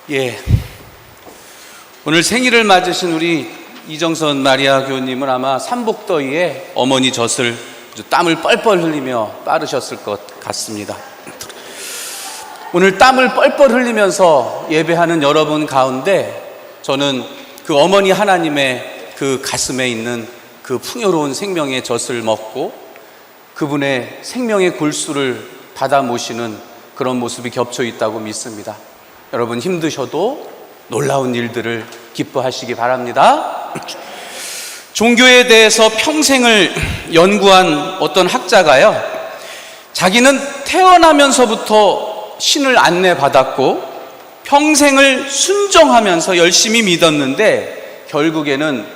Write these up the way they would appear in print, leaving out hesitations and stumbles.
예, 오늘 생일을 맞으신 우리 이정선 마리아 교우님은 아마 삼복더위에 어머니 젖을 땀을 뻘뻘 흘리며 빠르셨을 것 같습니다. 오늘 땀을 뻘뻘 흘리면서 예배하는 여러분 가운데 저는 그 어머니 하나님의 그 가슴에 있는 그 풍요로운 생명의 젖을 먹고 그분의 생명의 골수를 받아 모시는 그런 모습이 겹쳐 있다고 믿습니다. 여러분 힘드셔도 놀라운 일들을 기뻐하시기 바랍니다. 종교에 대해서 평생을 연구한 어떤 학자가요, 자기는 태어나면서부터 신을 안내받았고 평생을 순종하면서 열심히 믿었는데 결국에는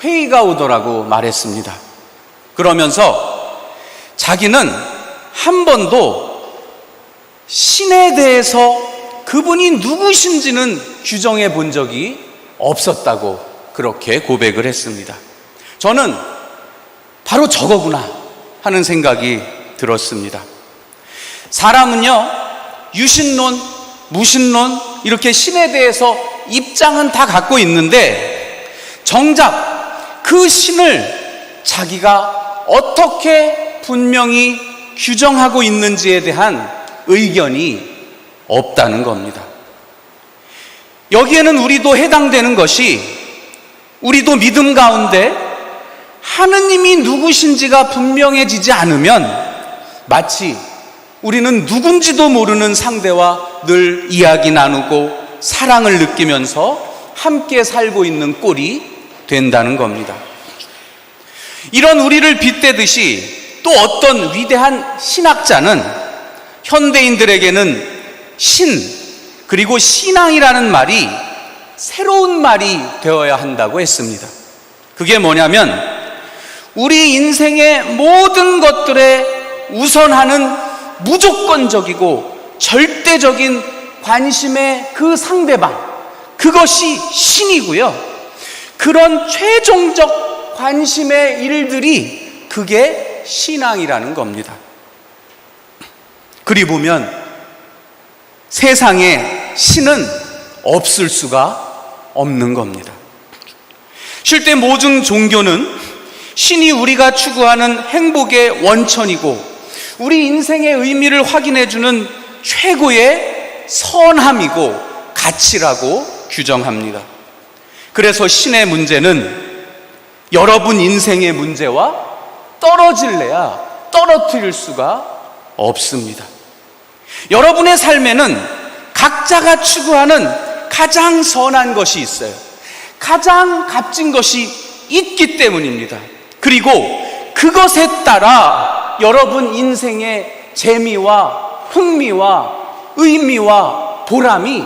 회의가 오더라고 말했습니다. 그러면서 자기는 한 번도 신에 대해서 그분이 누구신지는 규정해 본 적이 없었다고 그렇게 고백을 했습니다. 저는 바로 저거구나 하는 생각이 들었습니다. 사람은요, 유신론, 무신론 이렇게 신에 대해서 입장은 다 갖고 있는데 정작 그 신을 자기가 어떻게 분명히 규정하고 있는지에 대한 의견이 없다는 겁니다. 여기에는 우리도 해당되는 것이, 우리도 믿음 가운데 하느님이 누구신지가 분명해지지 않으면 마치 우리는 누군지도 모르는 상대와 늘 이야기 나누고 사랑을 느끼면서 함께 살고 있는 꼴이 된다는 겁니다. 이런 우리를 빗대듯이 또 어떤 위대한 신학자는 현대인들에게는 신 그리고 신앙이라는 말이 새로운 말이 되어야 한다고 했습니다. 그게 뭐냐면 우리 인생의 모든 것들에 우선하는 무조건적이고 절대적인 관심의 그 상대방, 그것이 신이고요, 그런 최종적 관심의 일들이 그게 신앙이라는 겁니다. 그리 보면 세상에 신은 없을 수가 없는 겁니다. 실제 모든 종교는 신이 우리가 추구하는 행복의 원천이고 우리 인생의 의미를 확인해주는 최고의 선함이고 가치라고 규정합니다. 그래서 신의 문제는 여러분 인생의 문제와 떨어질래야 떨어뜨릴 수가 없습니다. 여러분의 삶에는 각자가 추구하는 가장 선한 것이 있어요. 가장 값진 것이 있기 때문입니다. 그리고 그것에 따라 여러분 인생의 재미와 흥미와 의미와 보람이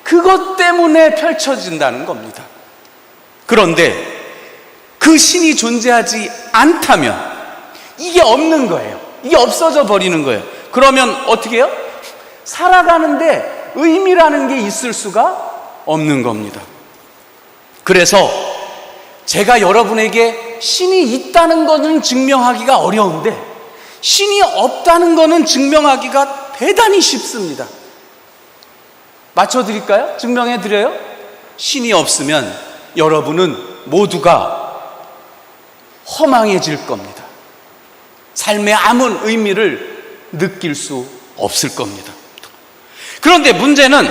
그것 때문에 펼쳐진다는 겁니다. 그런데 그 신이 존재하지 않다면 이게 없는 거예요. 이게 없어져 버리는 거예요. 그러면 어떻게 해요? 살아가는데 의미라는 게 있을 수가 없는 겁니다. 그래서 제가 여러분에게 신이 있다는 것은 증명하기가 어려운데 신이 없다는 것은 증명하기가 대단히 쉽습니다. 맞춰드릴까요? 증명해드려요? 신이 없으면 여러분은 모두가 허망해질 겁니다. 삶에 아무 의미를 느낄 수 없을 겁니다. 그런데 문제는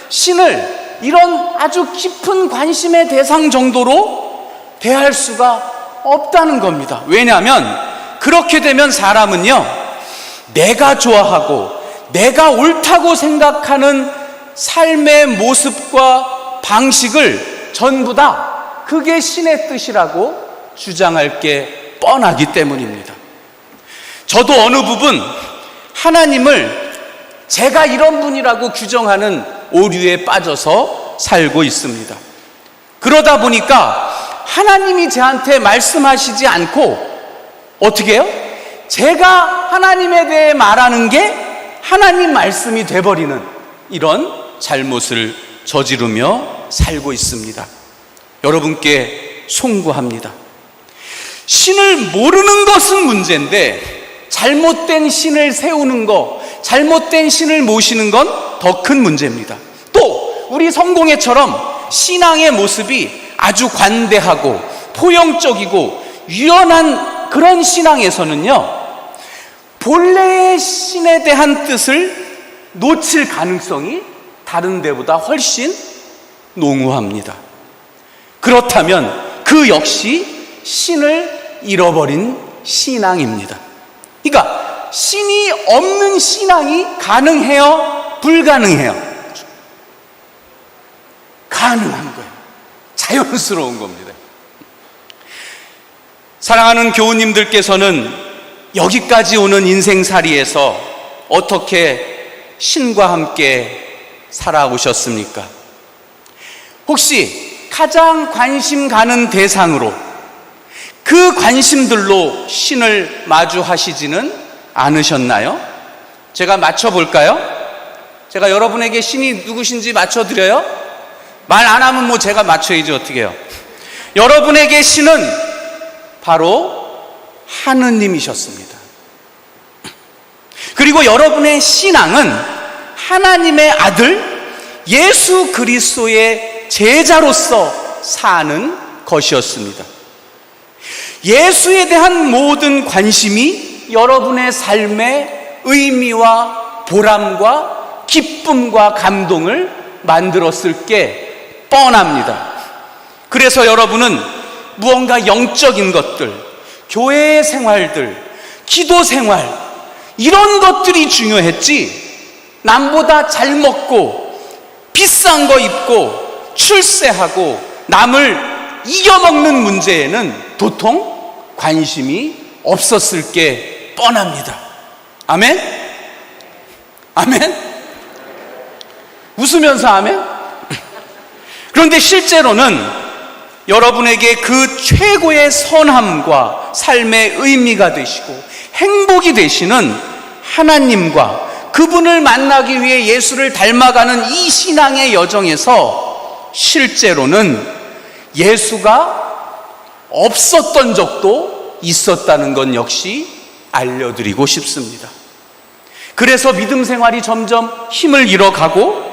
신을 이런 아주 깊은 관심의 대상 정도로 대할 수가 없다는 겁니다. 왜냐하면 그렇게 되면 사람은요, 내가 좋아하고 내가 옳다고 생각하는 삶의 모습과 방식을 전부 다 그게 신의 뜻이라고 주장할 게 뻔하기 때문입니다. 저도 어느 부분 하나님을 제가 이런 분이라고 규정하는 오류에 빠져서 살고 있습니다. 그러다 보니까 하나님이 저한테 말씀하시지 않고 어떻게 해요? 제가 하나님에 대해 말하는 게 하나님 말씀이 돼버리는 이런 잘못을 저지르며 살고 있습니다. 여러분께 송구합니다. 신을 모르는 것은 문제인데 잘못된 신을 세우는 것, 잘못된 신을 모시는 건 더 큰 문제입니다. 또 우리 성공회처럼 신앙의 모습이 아주 관대하고 포용적이고 유연한 그런 신앙에서는요, 본래의 신에 대한 뜻을 놓칠 가능성이 다른 데보다 훨씬 농후합니다. 그렇다면 그 역시 신을 잃어버린 신앙입니다. 그러니까 신이 없는 신앙이 가능해요? 불가능해요? 가능한 거예요. 자연스러운 겁니다. 사랑하는 교우님들께서는 여기까지 오는 인생살이에서 어떻게 신과 함께 살아오셨습니까? 혹시 가장 관심 가는 대상으로 그 관심들로 신을 마주하시지는 않으셨나요? 제가 맞춰볼까요? 제가 여러분에게 신이 누구신지 맞춰드려요? 말 안 하면 뭐 제가 맞춰야지 어떻게 해요? 여러분에게 신은 바로 하느님이셨습니다. 그리고 여러분의 신앙은 하나님의 아들 예수 그리스도의 제자로서 사는 것이었습니다. 예수에 대한 모든 관심이 여러분의 삶의 의미와 보람과 기쁨과 감동을 만들었을 게 뻔합니다. 그래서 여러분은 무언가 영적인 것들, 교회의 생활들, 기도 생활, 이런 것들이 중요했지, 남보다 잘 먹고 비싼 거 입고 출세하고 남을 이겨먹는 문제에는 도통 관심이 없었을 게 뻔합니다. 아멘? 아멘? 웃으면서 아멘? 그런데 실제로는 여러분에게 그 최고의 선함과 삶의 의미가 되시고 행복이 되시는 하나님과 그분을 만나기 위해 예수를 닮아가는 이 신앙의 여정에서 실제로는 예수가 없었던 적도 있었다는 건 역시 알려드리고 싶습니다. 그래서 믿음 생활이 점점 힘을 잃어가고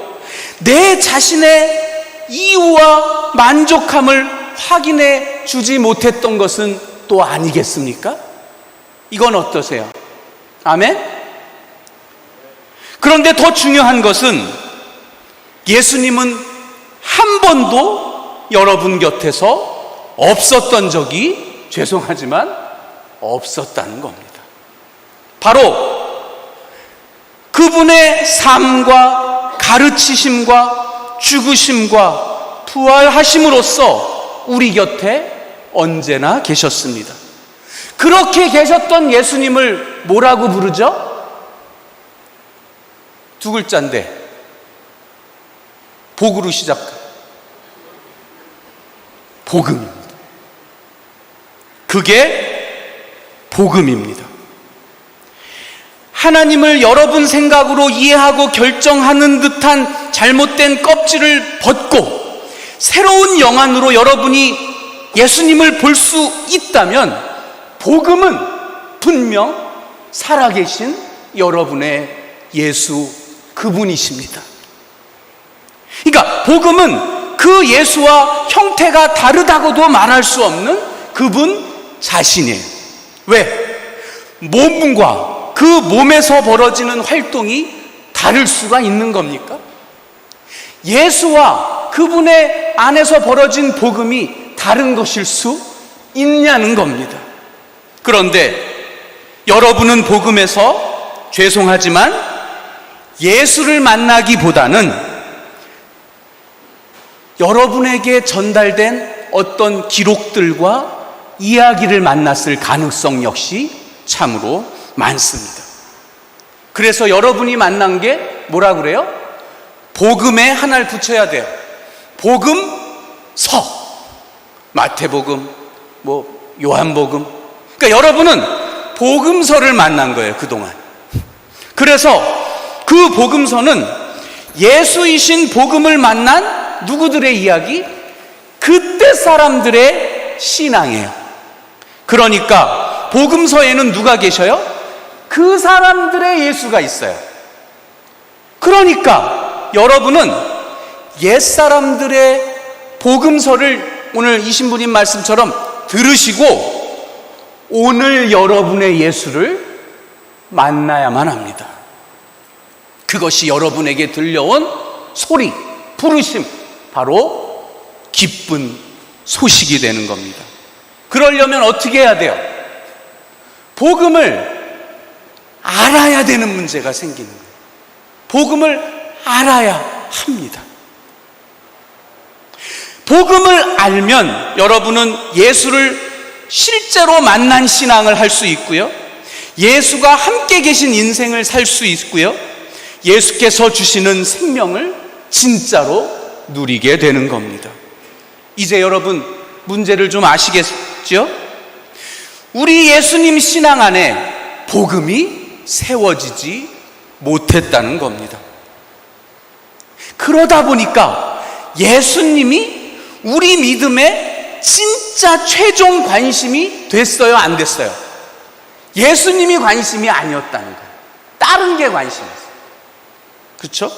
내 자신의 이유와 만족함을 확인해 주지 못했던 것은 또 아니겠습니까? 이건 어떠세요? 아멘? 그런데 더 중요한 것은 예수님은 한 번도 여러분 곁에서 없었던 적이 죄송하지만 없었다는 겁니다. 바로 그분의 삶과 가르치심과 죽으심과 부활하심으로써 우리 곁에 언제나 계셨습니다. 그렇게 계셨던 예수님을 뭐라고 부르죠? 두 글자인데 복으로 시작해요. 복음입니다. 그게 복음입니다. 하나님을 여러분 생각으로 이해하고 결정하는 듯한 잘못된 껍질을 벗고 새로운 영안으로 여러분이 예수님을 볼 수 있다면 복음은 분명 살아계신 여러분의 예수 그분이십니다. 그러니까 복음은 그 예수와 형태가 다르다고도 말할 수 없는 그분 자신이에요. 왜? 몸과 그 몸에서 벌어지는 활동이 다를 수가 있는 겁니까? 예수와 그분의 안에서 벌어진 복음이 다른 것일 수 있냐는 겁니다. 그런데 여러분은 복음에서 죄송하지만 예수를 만나기보다는 여러분에게 전달된 어떤 기록들과 이야기를 만났을 가능성 역시 참으로 많습니다. 그래서 여러분이 만난 게 뭐라 그래요? 복음에 하나를 붙여야 돼요. 복음서, 마태복음, 요한복음. 그러니까 여러분은 복음서를 만난 거예요, 그동안. 그래서 그 복음서는 예수이신 복음을 만난 누구들의 이야기? 그때 사람들의 신앙이에요. 그러니까 복음서에는 누가 계셔요? 그 사람들의 예수가 있어요. 그러니까 여러분은 옛사람들의 복음서를 오늘 이 신부님 말씀처럼 들으시고 오늘 여러분의 예수를 만나야만 합니다. 그것이 여러분에게 들려온 소리, 부르심, 바로 기쁜 소식이 되는 겁니다. 그러려면 어떻게 해야 돼요? 복음을 알아야 되는 문제가 생기는 거예요. 복음을 알아야 합니다. 복음을 알면 여러분은 예수를 실제로 만난 신앙을 할 수 있고요, 예수가 함께 계신 인생을 살 수 있고요, 예수께서 주시는 생명을 진짜로 누리게 되는 겁니다. 이제 여러분 문제를 좀 아시겠죠? 우리 예수님 신앙 안에 복음이 세워지지 못했다는 겁니다. 그러다 보니까 예수님이 우리 믿음의 진짜 최종 관심이 됐어요, 안 됐어요? 예수님이 관심이 아니었다는 거예요. 다른 게 관심이었어요. 그렇죠?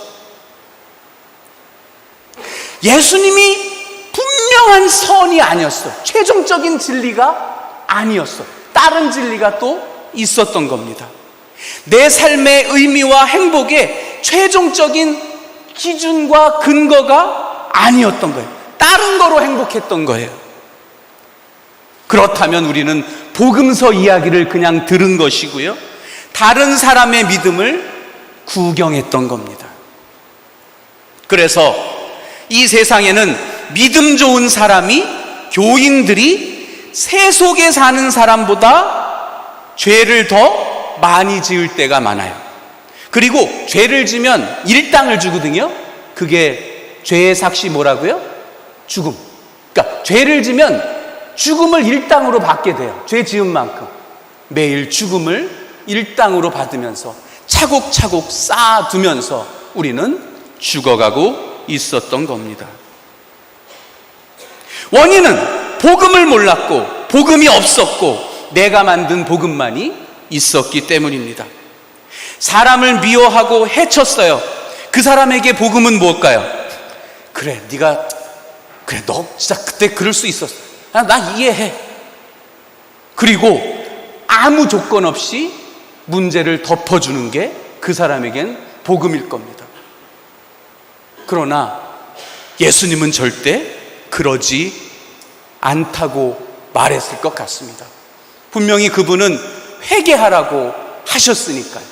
예수님이 분명한 선이 아니었어. 최종적인 진리가 아니었어. 다른 진리가 또 있었던 겁니다. 내 삶의 의미와 행복의 최종적인 기준과 근거가 아니었던 거예요. 다른 거로 행복했던 거예요. 그렇다면 우리는 복음서 이야기를 그냥 들은 것이고요, 다른 사람의 믿음을 구경했던 겁니다. 그래서 이 세상에는 믿음 좋은 사람이, 교인들이 세속에 사는 사람보다 죄를 더 많이 지을 때가 많아요. 그리고 죄를 지면 일당을 주거든요. 그게 죄의 삭시 뭐라고요? 죽음. 그러니까 죄를 지면 죽음을 일당으로 받게 돼요. 죄 지은 만큼 매일 죽음을 일당으로 받으면서 차곡차곡 쌓아두면서 우리는 죽어가고 있었던 겁니다. 원인은 복음을 몰랐고 복음이 없었고 내가 만든 복음만이 있었기 때문입니다. 사람을 미워하고 해쳤어요. 그 사람에게 복음은 뭘까요? 그래, 너 진짜 그때 그럴 수 있었어. 나 이해해. 그리고 아무 조건 없이 문제를 덮어주는 게 그 사람에겐 복음일 겁니다. 그러나 예수님은 절대 그러지 않다고 말했을 것 같습니다. 분명히 그분은 회개하라고 하셨으니까요.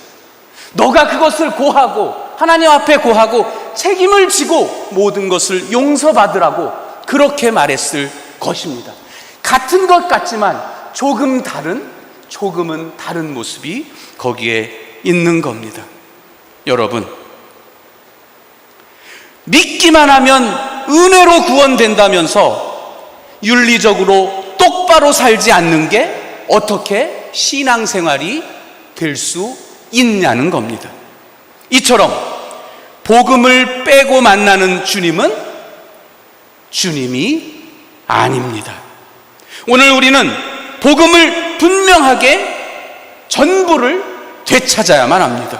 너가 그것을 고하고 하나님 앞에 고하고 책임을 지고 모든 것을 용서받으라고 그렇게 말했을 것입니다. 같은 것 같지만 조금은 다른 모습이 거기에 있는 겁니다. 여러분, 믿기만 하면 은혜로 구원된다면서 윤리적으로 똑바로 살지 않는 게 어떻게 신앙생활이 될 수 있냐는 겁니다. 이처럼 복음을 빼고 만나는 주님은 주님이 아닙니다. 오늘 우리는 복음을 분명하게 전부를 되찾아야만 합니다.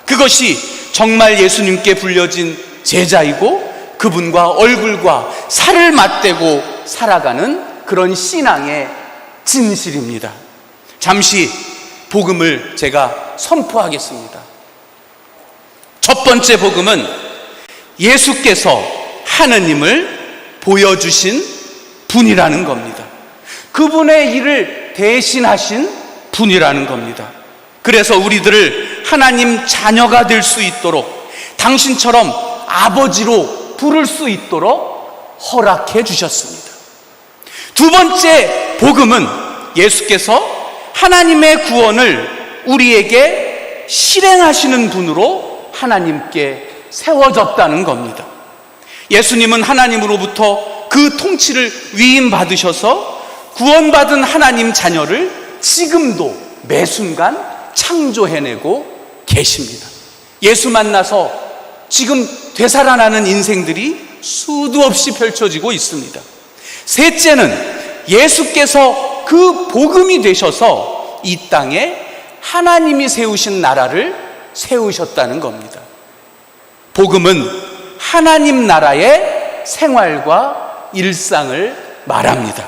그것이 정말 예수님께 불려진 제자이고 그분과 얼굴과 살을 맞대고 살아가는 그런 신앙의 진실입니다. 잠시 복음을 제가 선포하겠습니다. 첫 번째 복음은 예수께서 하느님을 보여주신 분이라는 겁니다. 그분의 일을 대신하신 분이라는 겁니다. 그래서 우리들을 하나님 자녀가 될 수 있도록, 당신처럼 아버지로 부를 수 있도록 허락해 주셨습니다. 두 번째 복음은 예수께서 하나님의 구원을 우리에게 실행하시는 분으로 하나님께 세워졌다는 겁니다. 예수님은 하나님으로부터 그 통치를 위임받으셔서 구원받은 하나님 자녀를 지금도 매 순간 창조해내고 계십니다. 예수 만나서 지금 되살아나는 인생들이 수도 없이 펼쳐지고 있습니다. 셋째는 예수께서 그 복음이 되셔서 이 땅에 하나님이 세우신 나라를 세우셨다는 겁니다. 복음은 하나님 나라의 생활과 일상을 말합니다.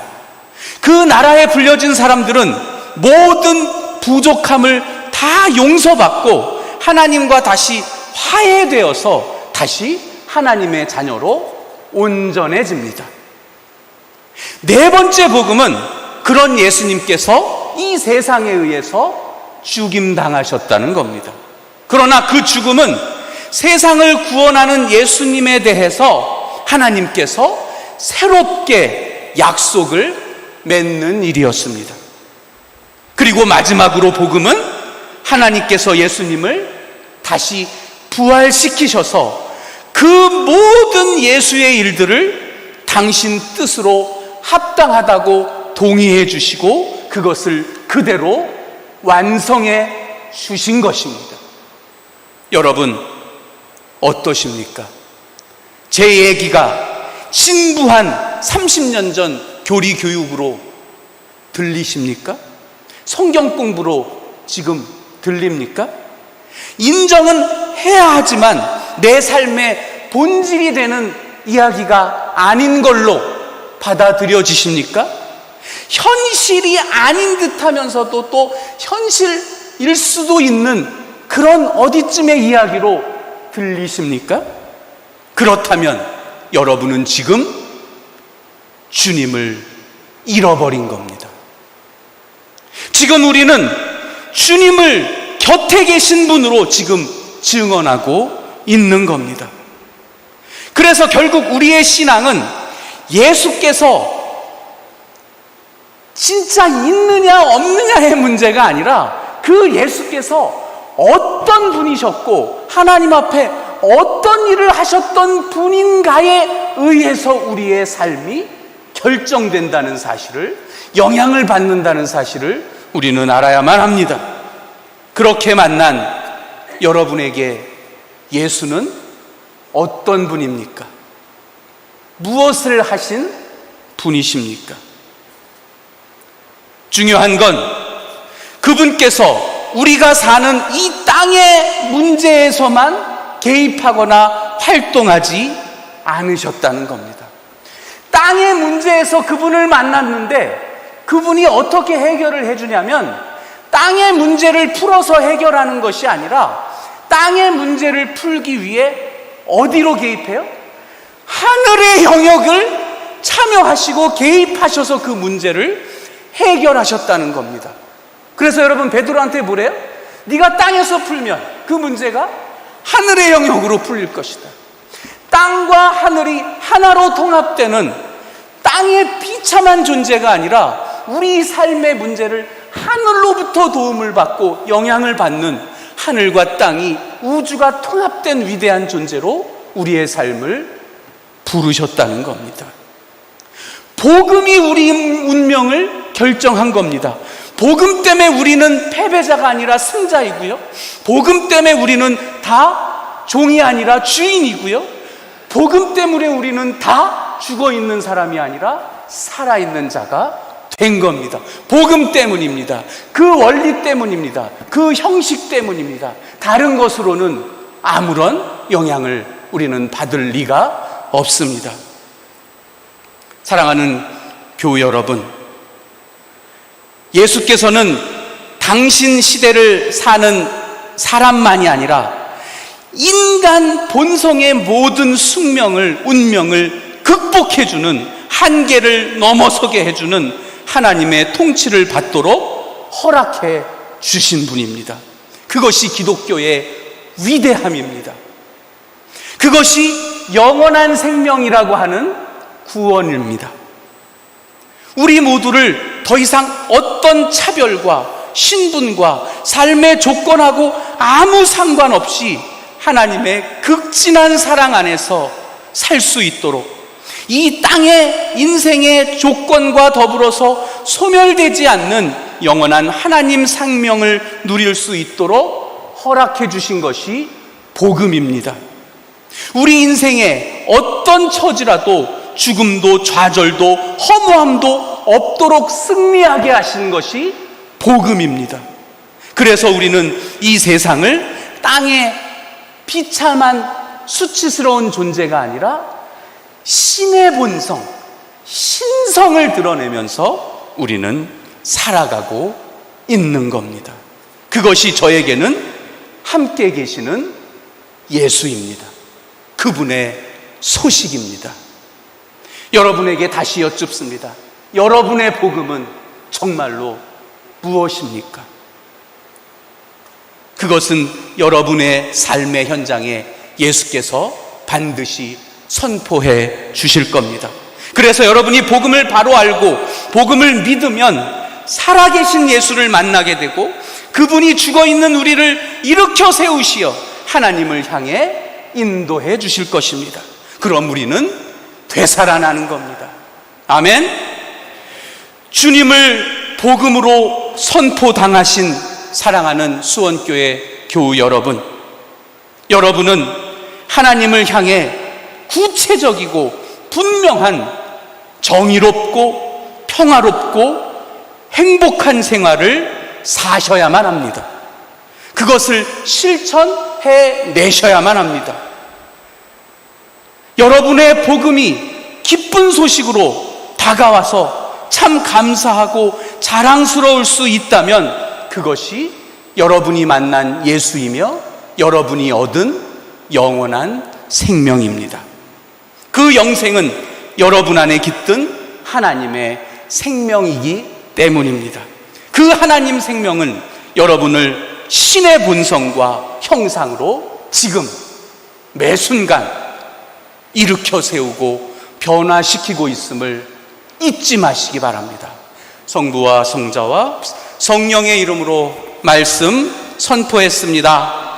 그 나라에 불려진 사람들은 모든 부족함을 다 용서받고 하나님과 다시 화해되어서 다시 하나님의 자녀로 온전해집니다. 네 번째 복음은 그런 예수님께서 이 세상에 의해서 죽임당하셨다는 겁니다. 그러나 그 죽음은 세상을 구원하는 예수님에 대해서 하나님께서 새롭게 약속을 맺는 일이었습니다. 그리고 마지막으로 복음은 하나님께서 예수님을 다시 부활시키셔서 그 모든 예수의 일들을 당신 뜻으로 합당하다고 동의해 주시고 그것을 그대로 완성해 주신 것입니다. 여러분 어떠십니까? 제 얘기가 진부한 30년 전 교리 교육으로 들리십니까? 성경 공부로 지금 들립니까? 인정은 해야 하지만 내 삶의 본질이 되는 이야기가 아닌 걸로 받아들여지십니까? 현실이 아닌 듯 하면서도 또 현실일 수도 있는 그런 어디쯤의 이야기로 들리십니까? 그렇다면 여러분은 지금 주님을 잃어버린 겁니다. 지금 우리는 주님을 곁에 계신 분으로 지금 증언하고 있는 겁니다. 그래서 결국 우리의 신앙은 예수께서 진짜 있느냐 없느냐의 문제가 아니라 그 예수께서 어떤 분이셨고 하나님 앞에 어떤 일을 하셨던 분인가에 의해서 우리의 삶이 결정된다는 사실을, 영향을 받는다는 사실을 우리는 알아야만 합니다. 그렇게 만난 여러분에게 예수는 어떤 분입니까? 무엇을 하신 분이십니까? 중요한 건 그분께서 우리가 사는 이 땅의 문제에서만 개입하거나 활동하지 않으셨다는 겁니다. 땅의 문제에서 그분을 만났는데 그분이 어떻게 해결을 해주냐면 땅의 문제를 풀어서 해결하는 것이 아니라 땅의 문제를 풀기 위해 어디로 개입해요? 하늘의 영역을 참여하시고 개입하셔서 그 문제를 해결하셨다는 겁니다. 그래서 여러분 베드로한테 뭐래요? 네가 땅에서 풀면 그 문제가 하늘의 영역으로 풀릴 것이다. 땅과 하늘이 하나로 통합되는 땅의 비참한 존재가 아니라 우리 삶의 문제를 하늘로부터 도움을 받고 영향을 받는 하늘과 땅이 우주가 통합된 위대한 존재로 우리의 삶을 부르셨다는 겁니다. 복음이 우리 운명을 결정한 겁니다. 복음 때문에 우리는 패배자가 아니라 승자이고요. 복음 때문에 우리는 다 종이 아니라 주인이고요. 복음 때문에 우리는 다 죽어있는 사람이 아니라 살아있는 자가 된 겁니다. 복음 때문입니다. 그 원리 때문입니다. 그 형식 때문입니다. 다른 것으로는 아무런 영향을 우리는 받을 리가 없습니다. 사랑하는 교우 여러분, 예수께서는 당신 시대를 사는 사람만이 아니라 인간 본성의 모든 숙명을, 운명을 극복해주는, 한계를 넘어서게 해주는 하나님의 통치를 받도록 허락해 주신 분입니다. 그것이 기독교의 위대함입니다. 그것이 영원한 생명이라고 하는 구원입니다. 우리 모두를 더 이상 어떤 차별과 신분과 삶의 조건하고 아무 상관없이 하나님의 극진한 사랑 안에서 살 수 있도록 이 땅의 인생의 조건과 더불어서 소멸되지 않는 영원한 하나님 생명을 누릴 수 있도록 허락해 주신 것이 복음입니다. 우리 인생에 어떤 처지라도 죽음도 좌절도 허무함도 없도록 승리하게 하신 것이 복음입니다. 그래서 우리는 이 세상을 땅의 비참한 수치스러운 존재가 아니라 신의 본성, 신성을 드러내면서 우리는 살아가고 있는 겁니다. 그것이 저에게는 함께 계시는 예수입니다. 그분의 소식입니다. 여러분에게 다시 여쭙습니다. 여러분의 복음은 정말로 무엇입니까? 그것은 여러분의 삶의 현장에 예수께서 반드시 선포해 주실 겁니다. 그래서 여러분이 복음을 바로 알고 복음을 믿으면 살아계신 예수를 만나게 되고 그분이 죽어있는 우리를 일으켜 세우시어 하나님을 향해 인도해 주실 것입니다. 그럼 우리는 되살아나는 겁니다. 아멘. 주님을 복음으로 선포당하신 사랑하는 수원교회 교우 여러분, 여러분은 하나님을 향해 구체적이고 분명한 정의롭고 평화롭고 행복한 생활을 사셔야만 합니다. 그것을 실천해 내셔야만 합니다. 여러분의 복음이 기쁜 소식으로 다가와서 참 감사하고 자랑스러울 수 있다면 그것이 여러분이 만난 예수이며 여러분이 얻은 영원한 생명입니다. 그 영생은 여러분 안에 깃든 하나님의 생명이기 때문입니다. 그 하나님 생명은 여러분을 신의 본성과 형상으로 지금 매 순간 일으켜 세우고 변화시키고 있음을 잊지 마시기 바랍니다. 성부와 성자와 성령의 이름으로 말씀 선포했습니다.